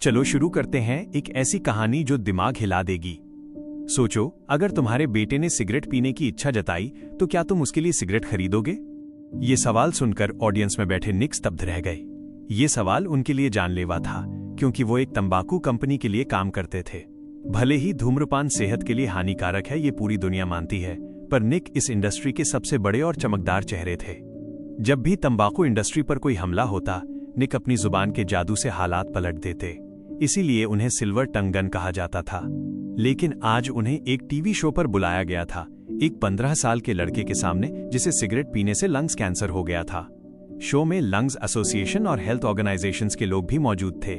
चलो शुरू करते हैं एक ऐसी कहानी जो दिमाग हिला देगी। सोचो, अगर तुम्हारे बेटे ने सिगरेट पीने की इच्छा जताई तो क्या तुम उसके लिए सिगरेट खरीदोगे? ये सवाल सुनकर ऑडियंस में बैठे निक स्तब्ध रह गए। ये सवाल उनके लिए जानलेवा था, क्योंकि वो एक तंबाकू कंपनी के लिए काम करते थे। भले ही धूम्रपान सेहत के लिए हानिकारक है, ये पूरी दुनिया मानती है, पर निक इस इंडस्ट्री के सबसे बड़े और चमकदार चेहरे थे। जब भी तंबाकू इंडस्ट्री पर कोई हमला होता, निक अपनी जुबान के जादू से हालात पलट देते। इसीलिए उन्हें सिल्वर टंग गन कहा जाता था। लेकिन आज उन्हें एक टीवी शो पर बुलाया गया था, एक 15 साल के लड़के के सामने जिसे सिगरेट पीने से लंग्स कैंसर हो गया था। शो में लंग्स एसोसिएशन और हेल्थ ऑर्गेनाइजेशंस के लोग भी मौजूद थे।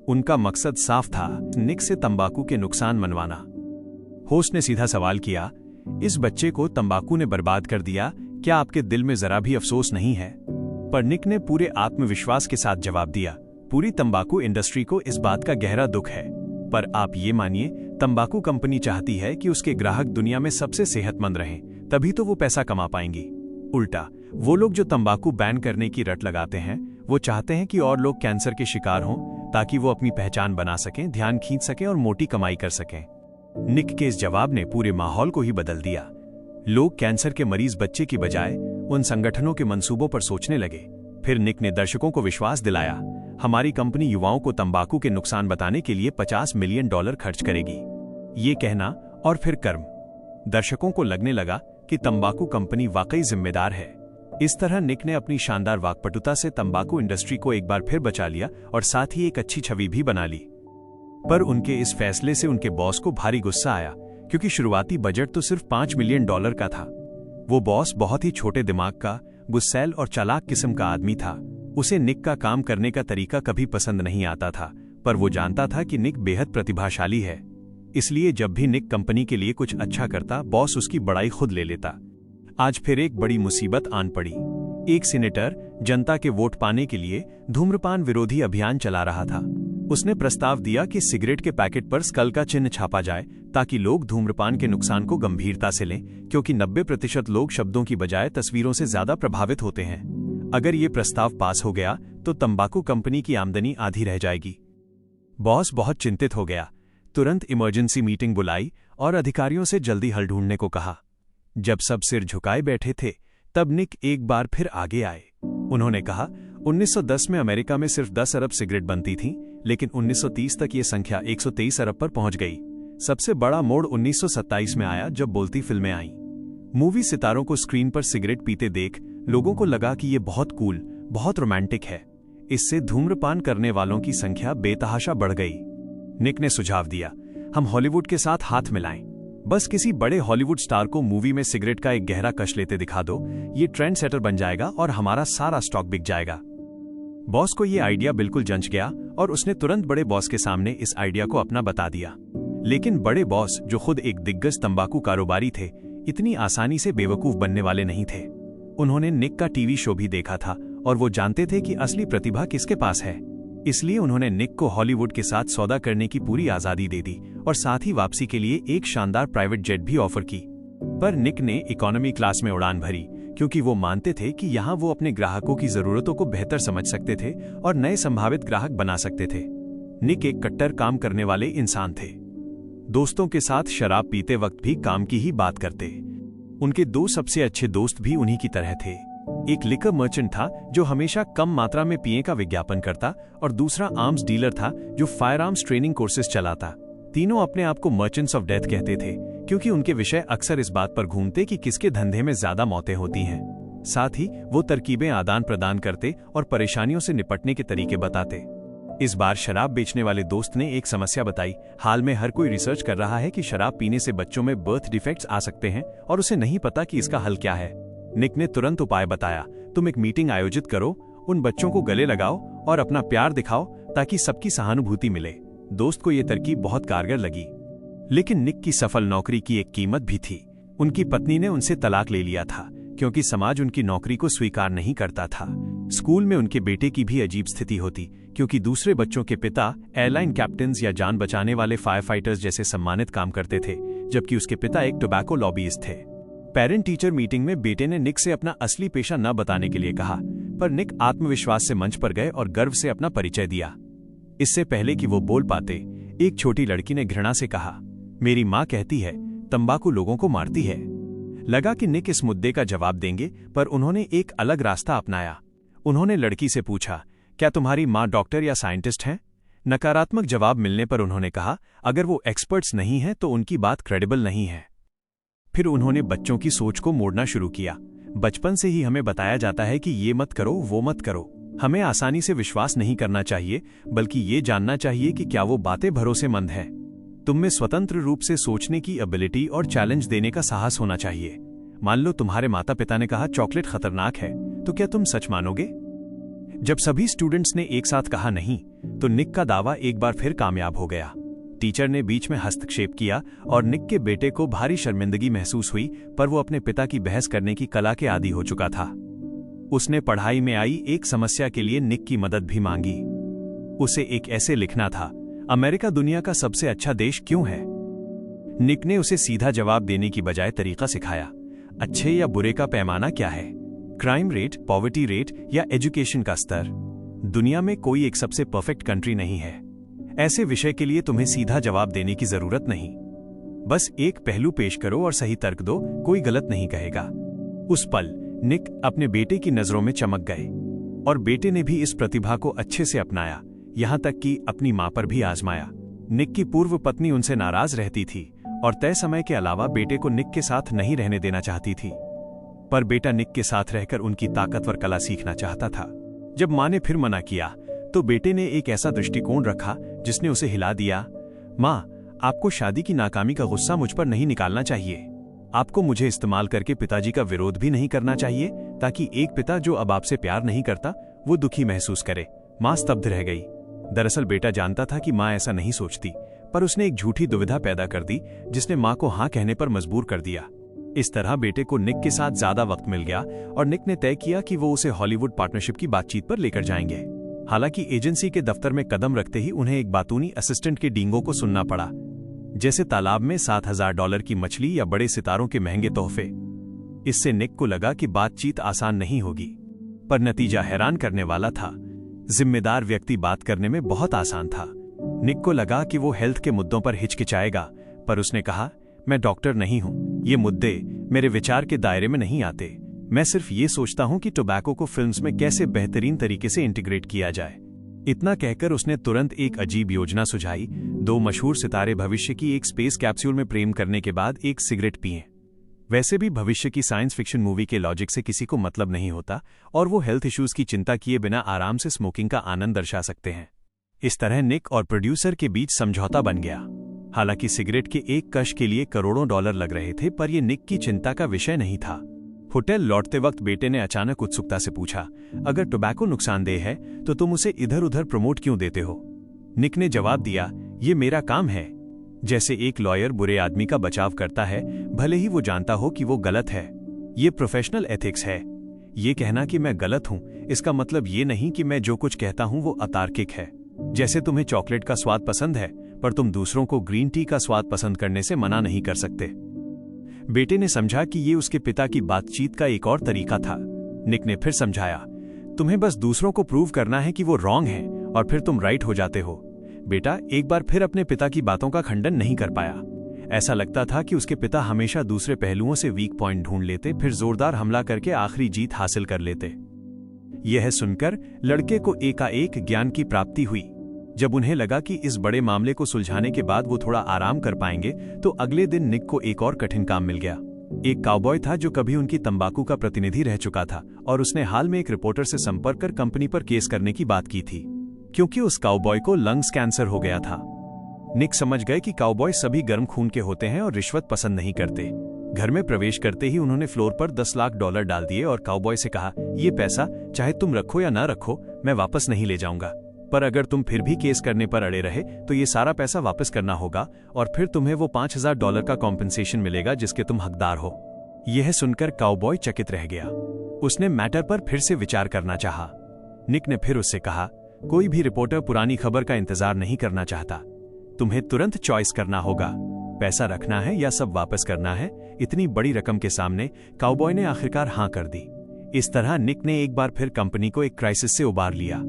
उनका मकसद साफ था, निक से तंबाकू के नुकसान मनवाना। होस्ट ने सीधा सवाल किया, इस बच्चे को तंबाकू ने बर्बाद कर दिया, क्या आपके दिल में जरा भी अफसोस नहीं है? पर निक ने पूरे आत्मविश्वास के साथ जवाब दिया, पूरी तंबाकू इंडस्ट्री को इस बात का गहरा दुख है, पर आप ये मानिए, तंबाकू कंपनी चाहती है कि उसके ग्राहक दुनिया में सबसे सेहतमंद रहें, तभी तो वो पैसा कमा पाएंगी। उल्टा, वो लोग जो तंबाकू बैन करने की रट लगाते हैं, वो चाहते हैं कि और लोग कैंसर के शिकार हों, ताकि वो अपनी पहचान बना सकें, ध्यान खींच सकें और मोटी कमाई कर सकें। निक के इस जवाब ने पूरे माहौल को ही बदल दिया। लोग कैंसर के मरीज बच्चे की बजाय उन संगठनों के मंसूबों पर सोचने लगे। फिर निक ने दर्शकों को विश्वास दिलाया, हमारी कंपनी युवाओं को तंबाकू के नुकसान बताने के लिए $50 मिलियन खर्च करेगी। ये कहना और फिर कर्म। दर्शकों को लगने लगा कि तंबाकू कंपनी वाकई जिम्मेदार है। इस तरह निक ने अपनी शानदार वाक्पटुता से तंबाकू इंडस्ट्री को एक बार फिर बचा लिया और साथ ही एक अच्छी छवि भी बना ली। पर उनके इस फैसले से उनके बॉस को भारी गुस्सा आया, क्योंकि शुरुआती बजट तो सिर्फ $5 मिलियन का था। वो बॉस बहुत ही छोटे दिमाग का, गुस्सैल और चालाक किस्म का आदमी था। उसे निक का काम करने का तरीका कभी पसंद नहीं आता था, पर वो जानता था कि निक बेहद प्रतिभाशाली है। इसलिए जब भी निक कंपनी के लिए कुछ अच्छा करता, बॉस उसकी बड़ाई खुद ले लेता। आज फिर एक बड़ी मुसीबत आन पड़ी। एक सीनेटर जनता के वोट पाने के लिए धूम्रपान विरोधी अभियान चला रहा था। उसने प्रस्ताव दिया कि सिगरेट के पैकेट पर स्कल का चिन्ह छापा जाए, ताकि लोग धूम्रपान के नुकसान को गंभीरता से लें, क्योंकि 90% लोग शब्दों की बजाय तस्वीरों से ज्यादा प्रभावित होते हैं। अगर ये प्रस्ताव पास हो गया तो तंबाकू कंपनी की आमदनी आधी रह जाएगी। बॉस बहुत चिंतित हो गया। तुरंत इमरजेंसी मीटिंग बुलाई और अधिकारियों से जल्दी हल ढूंढने को कहा। जब सब सिर झुकाए बैठे थे, तब निक एक बार फिर आगे आए। उन्होंने कहा, 1910 में अमेरिका में सिर्फ 10 अरब सिगरेट बनती थीं, लेकिन 1930 तक ये संख्या 123 अरब पर पहुंच गई। सबसे बड़ा मोड़ 1927 में आया, जब बोलती फिल्में आईं। मूवी सितारों को स्क्रीन पर सिगरेट पीते देख लोगों को लगा कि ये बहुत कूल, बहुत रोमांटिक है। इससे धूम्रपान करने वालों की संख्या बेतहाशा बढ़ गई। निक ने सुझाव दिया, हम हॉलीवुड के साथ हाथ मिलाएं। बस किसी बड़े हॉलीवुड स्टार को मूवी में सिगरेट का एक गहरा कश लेते दिखा दो, ये ट्रेंड सेटर बन जाएगा और हमारा सारा स्टॉक बिक जाएगा। बॉस को ये आइडिया बिल्कुल जंच गया और उसने तुरंत बड़े बॉस के सामने इस आइडिया को अपना बता दिया। लेकिन बड़े बॉस, जो खुद एक दिग्गज तंबाकू कारोबारी थे, इतनी आसानी से बेवकूफ बनने वाले नहीं थे। उन्होंने निक का टीवी शो भी देखा था और वो जानते थे कि असली प्रतिभा किसके पास है। इसलिए उन्होंने निक को हॉलीवुड के साथ सौदा करने की पूरी आजादी दे दी और साथ ही वापसी के लिए एक शानदार प्राइवेट जेट भी ऑफर की। पर निक ने इकोनॉमी क्लास में उड़ान भरी, क्योंकि वो मानते थे कि यहाँ वो अपने ग्राहकों की जरूरतों को बेहतर समझ सकते थे और नए संभावित ग्राहक बना सकते थे। निक एक कट्टर काम करने वाले इंसान थे। दोस्तों के साथ शराब पीते वक्त भी काम की ही बात करते। उनके 2 सबसे अच्छे दोस्त भी उन्हीं की तरह थे। एक लिकर मर्चेंट था जो हमेशा कम मात्रा में पिए का विज्ञापन करता, और दूसरा आर्म्स डीलर था जो फायर आर्म्स ट्रेनिंग कोर्सेज चलाता। तीनों अपने आप को मर्चेंट्स ऑफ डेथ कहते थे, क्योंकि उनके विषय अक्सर इस बात पर घूमते कि किसके धंधे में ज्यादा मौतें होती हैं। साथ ही वो तरकीबें आदान प्रदान करते और परेशानियों से निपटने के तरीके बताते। इस बार शराब बेचने वाले दोस्त ने एक समस्या बताई। हाल में हर कोई रिसर्च कर रहा है कि शराब पीने से बच्चों में बर्थ डिफेक्ट्स आ सकते हैं और उसे नहीं पता कि इसका हल क्या है। निक ने तुरंत उपाय बताया, तुम एक मीटिंग आयोजित करो, उन बच्चों को गले लगाओ और अपना प्यार दिखाओ, ताकि सबकी सहानुभूति मिले। दोस्त को यह तरकीब बहुत कारगर लगी। लेकिन निक की सफल नौकरी की एक कीमत भी थी। उनकी पत्नी ने उनसे तलाक ले लिया था, क्योंकि समाज उनकी नौकरी को स्वीकार नहीं करता था। स्कूल में उनके बेटे की भी अजीब स्थिति होती, क्योंकि दूसरे बच्चों के पिता एयरलाइन कैप्टन्स या जान बचाने वाले फायर फाइटर्स जैसे सम्मानित काम करते थे, जबकि उसके पिता एक टोबैको लॉबीइस्ट थे। पेरेंट टीचर मीटिंग में बेटे ने निक से अपना असली पेशा न बताने के लिए कहा, पर निक आत्मविश्वास से मंच पर गए और गर्व से अपना परिचय दिया। इससे पहले कि वो बोल पाते, एक छोटी लड़की ने घृणा से कहा, मेरी माँ कहती है तंबाकू लोगों को मारती है। लगा कि निक इस मुद्दे का जवाब देंगे, पर उन्होंने एक अलग रास्ता अपनाया। उन्होंने लड़की से पूछा, क्या तुम्हारी माँ डॉक्टर या साइंटिस्ट हैं? नकारात्मक जवाब मिलने पर उन्होंने कहा, अगर वो एक्सपर्ट्स नहीं हैं तो उनकी बात क्रेडिबल नहीं है। फिर उन्होंने बच्चों की सोच को मोड़ना शुरू किया। बचपन से ही हमें बताया जाता है कि ये मत करो, वो मत करो। हमें आसानी से विश्वास नहीं करना चाहिए, बल्कि ये जानना चाहिए कि क्या वो बातें भरोसेमंद हैं। तुम में स्वतंत्र रूप से सोचने की एबिलिटी और चैलेंज देने का साहस होना चाहिए। मान लो तुम्हारे माता पिता ने कहा चॉकलेट खतरनाक है, तो क्या तुम सच मानोगे? जब सभी स्टूडेंट्स ने एक साथ कहा नहीं, तो निक का दावा एक बार फिर कामयाब हो गया। टीचर ने बीच में हस्तक्षेप किया और निक के बेटे को भारी शर्मिंदगी महसूस हुई, पर वो अपने पिता की बहस करने की कला के आदी हो चुका था। उसने पढ़ाई में आई एक समस्या के लिए निक की मदद भी मांगी। उसे एक ऐसे लिखना था, अमेरिका दुनिया का सबसे अच्छा देश क्यों है? निक ने उसे सीधा जवाब देने की बजाय तरीका सिखाया। अच्छे या बुरे का पैमाना क्या है? क्राइम रेट, पॉवर्टी रेट या एजुकेशन का स्तर? दुनिया में कोई एक सबसे परफेक्ट कंट्री नहीं है। ऐसे विषय के लिए तुम्हें सीधा जवाब देने की जरूरत नहीं। बस एक पहलू पेश करो और सही तर्क दो, कोई गलत नहीं कहेगा। उस पल निक अपने बेटे की नजरों में चमक गए और बेटे ने भी इस प्रतिभा को अच्छे से अपनाया, यहां तक कि अपनी मां पर भी आजमाया। निक की पूर्व पत्नी उनसे नाराज रहती थी और तय समय के अलावा बेटे को निक के साथ नहीं रहने देना चाहती थी, पर बेटा निक के साथ रहकर उनकी ताकतवर कला सीखना चाहता था। जब मां ने फिर मना किया तो बेटे ने एक ऐसा दृष्टिकोण रखा जिसने उसे हिला दिया। मां, आपको शादी की नाकामी का गुस्सा मुझ पर नहीं निकालना चाहिए। आपको मुझे इस्तेमाल करके पिताजी का विरोध भी नहीं करना चाहिए, ताकि एक पिता जो अब आपसे प्यार नहीं करता वो दुखी महसूस करे। मां स्तब्ध रह गई। दरअसल बेटा जानता था कि मां ऐसा नहीं सोचती, पर उसने एक झूठी दुविधा पैदा कर दी जिसने मां को हां कहने पर मजबूर कर दिया। इस तरह बेटे को निक के साथ ज्यादा वक्त मिल गया और निक ने तय किया कि वो उसे हॉलीवुड पार्टनरशिप की बातचीत पर लेकर जाएंगे। हालांकि एजेंसी के दफ्तर में कदम रखते ही उन्हें एक बातूनी असिस्टेंट के डींगों को सुनना पड़ा, जैसे तालाब में $7,000 की मछली या बड़े सितारों के महंगे तोहफे। इससे निक को लगा कि बातचीत आसान नहीं होगी, पर नतीजा हैरान करने वाला था। जिम्मेदार व्यक्ति बात करने में बहुत आसान था। निक को लगा कि वो हेल्थ के मुद्दों पर हिचकिचाएगा, पर उसने कहा, मैं डॉक्टर नहीं हूं, ये मुद्दे मेरे विचार के दायरे में नहीं आते। मैं सिर्फ ये सोचता हूं कि टोबैको को फिल्म्स में कैसे बेहतरीन तरीके से इंटीग्रेट किया जाए। इतना कहकर उसने तुरंत एक अजीब योजना सुझाई। 2 मशहूर सितारे भविष्य की एक स्पेस कैप्सूल में प्रेम करने के बाद एक सिगरेट पिएं। वैसे भी भविष्य की साइंस फिक्शन मूवी के लॉजिक से किसी को मतलब नहीं होता और वो हेल्थ इश्यूज की चिंता किए बिना आराम से स्मोकिंग का आनंद दर्शा सकते हैं। इस तरह निक और प्रोड्यूसर के बीच समझौता बन गया। हालांकि सिगरेट के एक कश के लिए करोड़ों डॉलर लग रहे थे, पर यह निक की चिंता का विषय नहीं था। होटल लौटते वक्त बेटे ने अचानक उत्सुकता से पूछा, अगर टोबैको नुकसानदेह है तो तुम उसे इधर उधर प्रमोट क्यों देते हो? निक ने जवाब दिया, ये मेरा काम है। जैसे एक लॉयर बुरे आदमी का बचाव करता है, भले ही वो जानता हो कि वो गलत है। ये प्रोफेशनल एथिक्स है। ये कहना कि मैं गलत हूं, इसका मतलब ये नहीं कि मैं जो कुछ कहता हूं वो अतार्किक है। जैसे तुम्हें चॉकलेट का स्वाद पसंद है, पर तुम दूसरों को ग्रीन टी का स्वाद पसंद करने से मना नहीं कर सकते। बेटे ने समझा कि ये उसके पिता की बातचीत का एक और तरीका था। निक ने फिर समझाया, तुम्हें बस दूसरों को प्रूव करना है कि वो रॉन्ग है और फिर तुम राइट हो जाते हो। बेटा एक बार फिर अपने पिता की बातों का खंडन नहीं कर पाया। ऐसा लगता था कि उसके पिता हमेशा दूसरे पहलुओं से वीक पॉइंट ढूंढ लेते, फिर जोरदार हमला करके आखिरी जीत हासिल कर लेते। यह सुनकर लड़के को एकाएक ज्ञान की प्राप्ति हुई। जब उन्हें लगा कि इस बड़े मामले को सुलझाने के बाद वो थोड़ा आराम कर पाएंगे, तो अगले दिन निक को एक और कठिन काम मिल गया। एक काउबॉय था जो कभी उनकी तंबाकू का प्रतिनिधि रह चुका था और उसने हाल में एक रिपोर्टर से संपर्क कर कंपनी पर केस करने की बात की थी, क्योंकि उस काउबॉय को लंग्स कैंसर हो गया था। निक समझ गए कि काउबॉय सभी गर्म खून के होते हैं और रिश्वत पसंद नहीं करते। घर में प्रवेश करते ही उन्होंने फ्लोर पर $10 लाख डाल दिए और काउबॉय से कहा, ये पैसा चाहे तुम रखो या ना रखो, मैं वापस नहीं ले जाऊंगा, पर अगर तुम फिर भी केस करने पर अड़े रहे तो ये सारा पैसा वापस करना होगा और फिर तुम्हें वो $5,000 का कॉम्पेंसेशन मिलेगा जिसके तुम हकदार हो। यह सुनकर काउबॉय चकित रह गया। उसने मैटर पर फिर से विचार करना चाहा। निक ने फिर उससे कहा, कोई भी रिपोर्टर पुरानी खबर का इंतजार नहीं करना चाहता। तुम्हें तुरंत चॉइस करना होगा, पैसा रखना है या सब वापस करना है। इतनी बड़ी रकम के सामने काउबॉय ने आखिरकार हां कर दी। इस तरह निक ने एक बार फिर कंपनी को एक क्राइसिस से उबार लिया।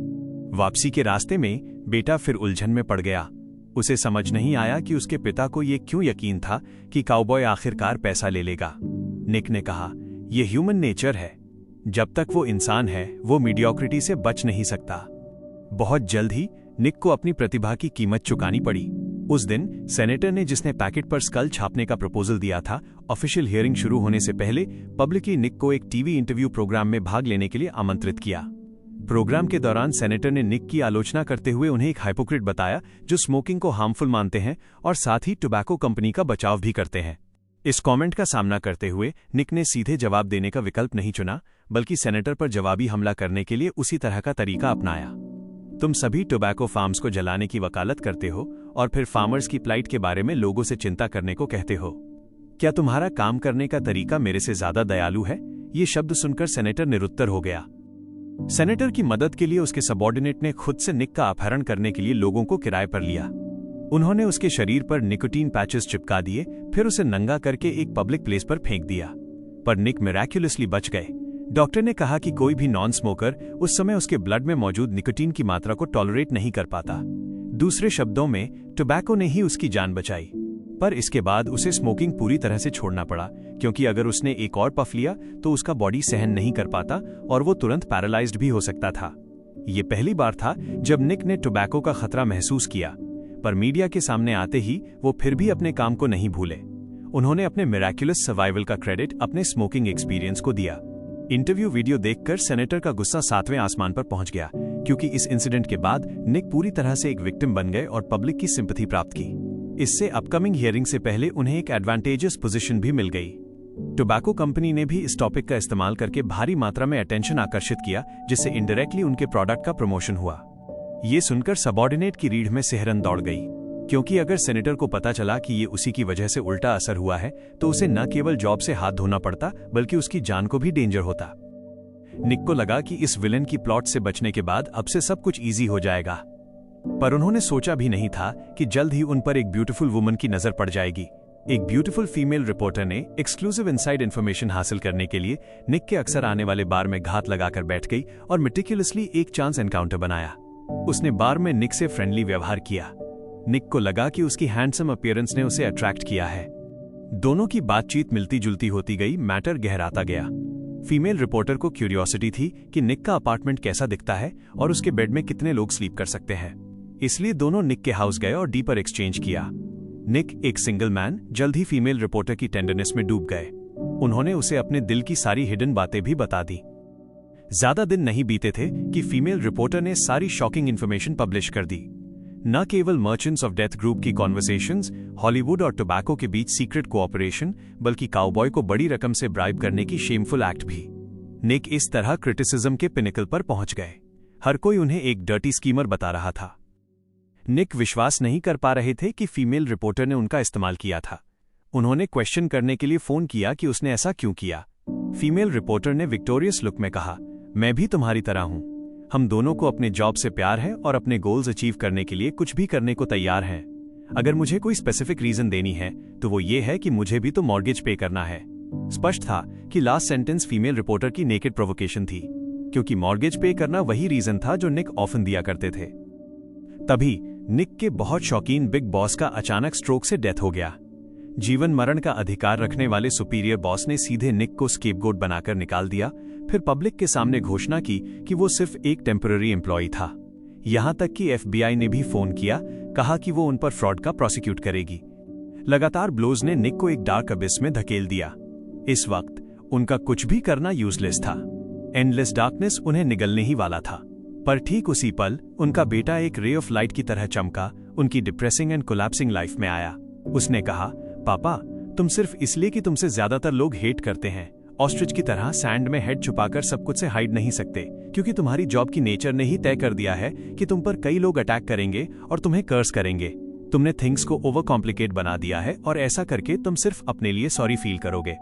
वापसी के रास्ते में बेटा फिर उलझन में पड़ गया। उसे समझ नहीं आया कि उसके पिता को ये क्यों यकीन था कि काउबॉय आखिरकार पैसा ले लेगा। निक ने कहा, यह ह्यूमन नेचर है। जब तक वो इंसान है वो मीडियोक्रिटी से बच नहीं सकता। बहुत जल्द ही निक को अपनी प्रतिभा की कीमत चुकानी पड़ी। उस दिन सेनेटर ने, जिसने पैकेट पर स्कल छापने का प्रपोजल दिया था, ऑफिशियल हियरिंग शुरू होने से पहले पब्लिकली निक को एक टीवी इंटरव्यू प्रोग्राम में भाग लेने के लिए आमंत्रित किया। प्रोग्राम के दौरान सेनेटर ने निक की आलोचना करते हुए उन्हें एक हाइपोक्रिट बताया जो स्मोकिंग को हार्मफुल मानते हैं और साथ ही टोबैको कंपनी का बचाव भी करते हैं। इस कमेंट का सामना करते हुए निक ने सीधे जवाब देने का विकल्प नहीं चुना, बल्कि सेनेटर पर जवाबी हमला करने के लिए उसी तरह का तरीका अपनाया। तुम सभी टोबैको फार्म्स को जलाने की वकालत करते हो और फिर फार्मर्स की प्लाइट के बारे में लोगों से चिंता करने को कहते हो। क्या तुम्हारा काम करने का तरीका मेरे से ज्यादा दयालु है? ये शब्द सुनकर सेनेटर निरुत्तर हो गया। सेनेटर की मदद के लिए उसके सबऑर्डिनेट ने खुद से निक का अपहरण करने के लिए लोगों को किराए पर लिया। उन्होंने उसके शरीर पर निकोटीन पैचेस चिपका दिए, फिर उसे नंगा करके एक पब्लिक प्लेस पर फेंक दिया। पर निक मिरेक्युलसली बच गए। डॉक्टर ने कहा कि कोई भी नॉन स्मोकर उस समय उसके ब्लड में मौजूद निकोटीन की मात्रा को टॉलरेट नहीं कर पाता। दूसरे शब्दों में, टोबैको ने ही उसकी जान बचाई। पर इसके बाद उसे स्मोकिंग पूरी तरह से छोड़ना पड़ा, क्योंकि अगर उसने एक और पफ लिया तो उसका बॉडी सहन नहीं कर पाता और वो तुरंत पैरालाइज्ड भी हो सकता था। ये पहली बार था जब निक ने टोबैको का खतरा महसूस किया, पर मीडिया के सामने आते ही वो फिर भी अपने काम को नहीं भूले। उन्होंने अपने मिरेक्युलस सर्वाइवल का क्रेडिट अपने स्मोकिंग एक्सपीरियंस को दिया। इंटरव्यू वीडियो देखकर सेनेटर का गुस्सा 7वें आसमान पर पहुंच गया, क्योंकि इस इंसिडेंट के बाद निक पूरी तरह से एक विक्टिम बन गए और पब्लिक की सिंपैथी प्राप्त की। इससे अपकमिंग हियरिंग से पहले उन्हें एक एडवांटेजियस पोजीशन भी मिल गई। टोबैको कंपनी ने भी इस टॉपिक का इस्तेमाल करके भारी मात्रा में अटेंशन आकर्षित किया, जिससे इनडायरेक्टली उनके प्रोडक्ट का प्रमोशन हुआ। ये सुनकर सबऑर्डिनेट की रीढ़ में सिहरन दौड़ गई, क्योंकि अगर सेनेटर को पता चला कि ये उसी की वजह से उल्टा असर हुआ है तो उसे न केवल जॉब से हाथ धोना पड़ता, बल्कि उसकी जान को भी डेंजर होता। निक को लगा कि इस विलेन की प्लॉट से बचने के बाद अब से सब कुछ इजी हो जाएगा, पर उन्होंने सोचा भी नहीं था कि जल्द ही उन पर एक ब्यूटीफुल वुमन की नजर पड़ जाएगी। एक ब्यूटीफुल फीमेल रिपोर्टर ने एक्सक्लूसिव इनसाइड इन्फॉर्मेशन हासिल करने के लिए निक के अक्सर आने वाले बार में घात लगाकर बैठ गई और मेटिकुलसली एक चांस एनकाउंटर बनाया। उसने बार में निक से फ्रेंडली व्यवहार किया। निक को लगा कि उसकी हैंडसम अपीयरेंस ने उसे अट्रैक्ट किया है। दोनों की बातचीत मिलती जुलती होती गई, मैटर गहराता गया। फीमेल रिपोर्टर को क्यूरियोसिटी थी कि निक का अपार्टमेंट कैसा दिखता है और उसके बेड में कितने लोग स्लीप कर सकते हैं, इसलिए दोनों निक के हाउस गए और डीपर एक्सचेंज किया। निक, एक सिंगल मैन, जल्द ही फीमेल रिपोर्टर की टेंडरनेस में डूब गए। उन्होंने उसे अपने दिल की सारी हिडन बातें भी बता दी। ज्यादा दिन नहीं बीते थे कि फीमेल रिपोर्टर ने सारी शॉकिंग इंफॉर्मेशन पब्लिश कर दी। न केवल मर्चेंट्स ऑफ डेथ ग्रुप की कॉन्वर्सेशंस, हॉलीवुड और टोबैको के बीच सीक्रेट कोऑपरेशन, बल्कि काउबॉय को बड़ी रकम से ब्राइब करने की शेमफुल एक्ट भी। निक इस तरह क्रिटिसिज्म के पिनिकल पर पहुंच गए। हर कोई उन्हें एक डर्टी स्कीमर बता रहा था। निक विश्वास नहीं कर पा रहे थे कि फीमेल रिपोर्टर ने उनका इस्तेमाल किया था। उन्होंने क्वेश्चन करने के लिए फोन किया कि उसने ऐसा क्यों किया। फीमेल रिपोर्टर ने विक्टोरियस लुक में कहा, मैं भी तुम्हारी तरह हूं। हम दोनों को अपने जॉब से प्यार है और अपने गोल्स अचीव करने के लिए कुछ भी करने को तैयार हैं। अगर मुझे कोई स्पेसिफिक रीजन देनी है तो वो ये है कि मुझे भी तो मॉर्गेज पे करना है। स्पष्ट था कि लास्ट सेंटेंस फीमेल रिपोर्टर की नेकेड प्रोवोकेशन थी, क्योंकि मॉर्गेज पे करना वही रीजन था जो निक ऑफन दिया करते थे। तभी निक के बहुत शौकीन बिग बॉस का अचानक स्ट्रोक से डेथ हो गया। जीवन मरण का अधिकार रखने वाले सुपीरियर बॉस ने सीधे निक को स्केपगोट बनाकर निकाल दिया, फिर पब्लिक के सामने घोषणा की कि वो सिर्फ एक टेम्पररी एम्प्लॉय था। यहां तक कि FBI ने भी फोन किया, कहा कि वो उन पर फ्रॉड का प्रोसिक्यूट करेगी। लगातार ब्लोज ने निक को एक डार्क अबिस में धकेल दिया। इस वक्त उनका कुछ भी करना यूजलेस था। एंडलेस डार्कनेस उन्हें निगलने ही वाला था। पर ठीक उसी पल उनका बेटा एक रे ऑफ लाइट की तरह चमका, उनकी डिप्रेसिंग एंड कोलैप्सिंग लाइफ में आया। उसने कहा, पापा, तुम सिर्फ इसलिए कि तुमसे ज्यादातर लोग हेट करते हैं, ऑस्ट्रिच की तरह सैंड में हेड छुपाकर सब कुछ से हाइड नहीं सकते, क्योंकि तुम्हारी जॉब की नेचर ने ही तय कर दिया है कि तुम पर कई लोग अटैक करेंगे और तुम्हें कर्स करेंगे। तुमने थिंग्स को ओवर कॉम्प्लिकेट बना दिया है और ऐसा करके तुम सिर्फ अपने लिए सॉरी फील करोगे।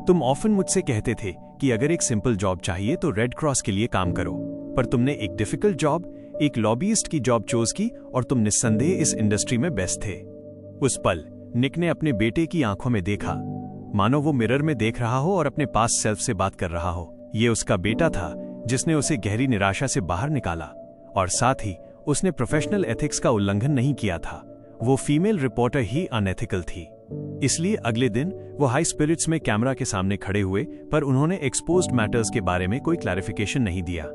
तुम ऑफन मुझसे कहते थे कि अगर एक सिंपल जॉब चाहिए तो रेड क्रॉस के लिए काम करो, पर तुमने एक डिफिकल्ट जॉब, एक लॉबियिस्ट की जॉब चूज की और तुम निस्संदेह इस इंडस्ट्री में बेस्ट थे। उस पल निक ने अपने बेटे की आंखों में देखा, मानो वो मिरर में देख रहा हो और अपने पास सेल्फ से बात कर रहा हो। ये उसका बेटा था जिसने उसे गहरी निराशा से बाहर निकाला और साथ ही उसने प्रोफेशनल एथिक्स का उल्लंघन नहीं किया था। वो फीमेल रिपोर्टर ही अनएथिकल थी। इसलिए अगले दिन वो हाई स्पिरिट्स में कैमरा के सामने खड़े हुए, पर उन्होंने एक्सपोज्ड मैटर्स के बारे में कोई क्लैरिफिकेशन नहीं दिया,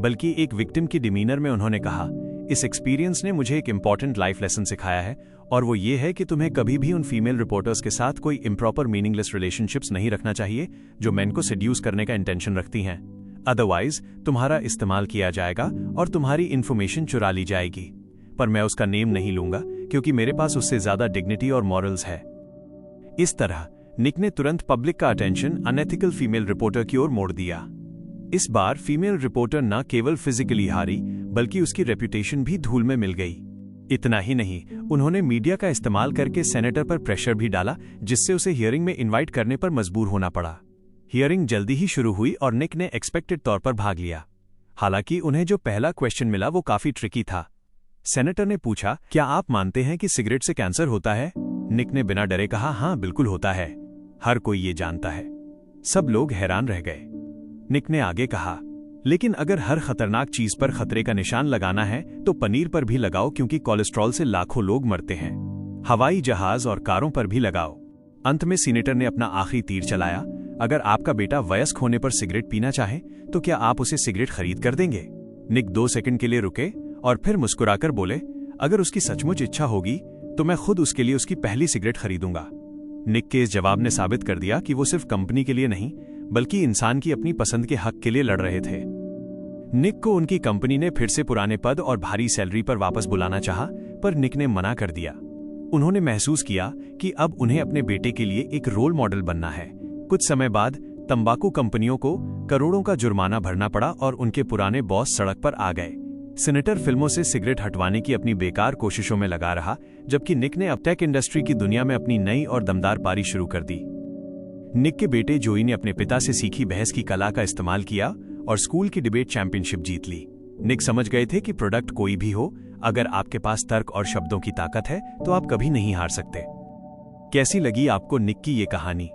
बल्कि एक विक्टिम की डिमीनर में उन्होंने कहा, इस एक्सपीरियंस ने मुझे एक इंपॉर्टेंट लाइफ लेसन सिखाया है, और वो ये है कि तुम्हें कभी भी उन फीमेल रिपोर्टर्स के साथ कोई इम्प्रॉपर मीनिंगलेस रिलेशनशिप्स नहीं रखना चाहिए जो मेन को सेड्यूस करने का इंटेंशन रखती हैं। अदरवाइज तुम्हारा इस्तेमाल किया जाएगा और तुम्हारी इन्फॉर्मेशन चुरा ली जाएगी। पर मैं उसका नेम नहीं लूंगा क्योंकि मेरे पास उससे ज्यादा डिग्निटी और मॉरल्स है। इस तरह निक ने तुरंत पब्लिक का अटेंशन अनएथिकल फीमेल रिपोर्टर की ओर मोड़ दिया। इस बार फीमेल रिपोर्टर न केवल फिजिकली हारी, बल्कि उसकी रेपुटेशन भी धूल में मिल गई। इतना ही नहीं, उन्होंने मीडिया का इस्तेमाल करके सेनेटर पर प्रेशर भी डाला, जिससे उसे हियरिंग में इनवाइट करने पर मजबूर होना पड़ा। हियरिंग जल्दी ही शुरू हुई और निक ने एक्सपेक्टेड तौर पर भाग लिया। हालांकि उन्हें जो पहला क्वेश्चन मिला वो काफी ट्रिकी था। सेनेटर ने पूछा, क्या आप मानते हैं कि सिगरेट से कैंसर होता है? निक ने बिना डरे कहा, हाँ बिल्कुल होता है, हर कोई ये जानता है। सब लोग हैरान रह गए। निक ने आगे कहा, लेकिन अगर हर खतरनाक चीज पर खतरे का निशान लगाना है तो पनीर पर भी लगाओ, क्योंकि कोलेस्ट्रॉल से लाखों लोग मरते हैं। हवाई जहाज और कारों पर भी लगाओ। अंत में सीनेटर ने अपना आखिरी तीर चलाया, अगर आपका बेटा वयस्क होने पर सिगरेट पीना चाहे तो क्या आप उसे सिगरेट खरीद कर देंगे? निक 2 सेकंड के लिए रुके और फिर मुस्कुराकर बोले, अगर उसकी सचमुच इच्छा होगी तो मैं खुद उसके लिए उसकी पहली सिगरेट खरीदूंगा। निक के इस जवाब ने साबित कर दिया कि वो सिर्फ कंपनी के लिए नहीं, बल्कि इंसान की अपनी पसंद के हक के लिए लड़ रहे थे। निक को उनकी कंपनी ने फिर से पुराने पद और भारी सैलरी पर वापस बुलाना चाहा, पर निक ने मना कर दिया। उन्होंने महसूस किया कि अब उन्हें अपने बेटे के लिए एक रोल मॉडल बनना है। कुछ समय बाद तंबाकू कंपनियों को करोड़ों का जुर्माना भरना पड़ा और उनके पुराने बॉस सड़क पर आ गए। सीनेटर फिल्मों से सिगरेट हटवाने की अपनी बेकार कोशिशों में लगा रहा, जबकि निक ने अब टेक इंडस्ट्री की दुनिया में अपनी नई और दमदार पारी शुरू कर दी। निक के बेटे जोई ने अपने पिता से सीखी बहस की कला का इस्तेमाल किया और स्कूल की डिबेट चैंपियनशिप जीत ली। निक समझ गए थे कि प्रोडक्ट कोई भी हो, अगर आपके पास तर्क और शब्दों की ताकत है तो आप कभी नहीं हार सकते। कैसी लगी आपको निक की ये कहानी?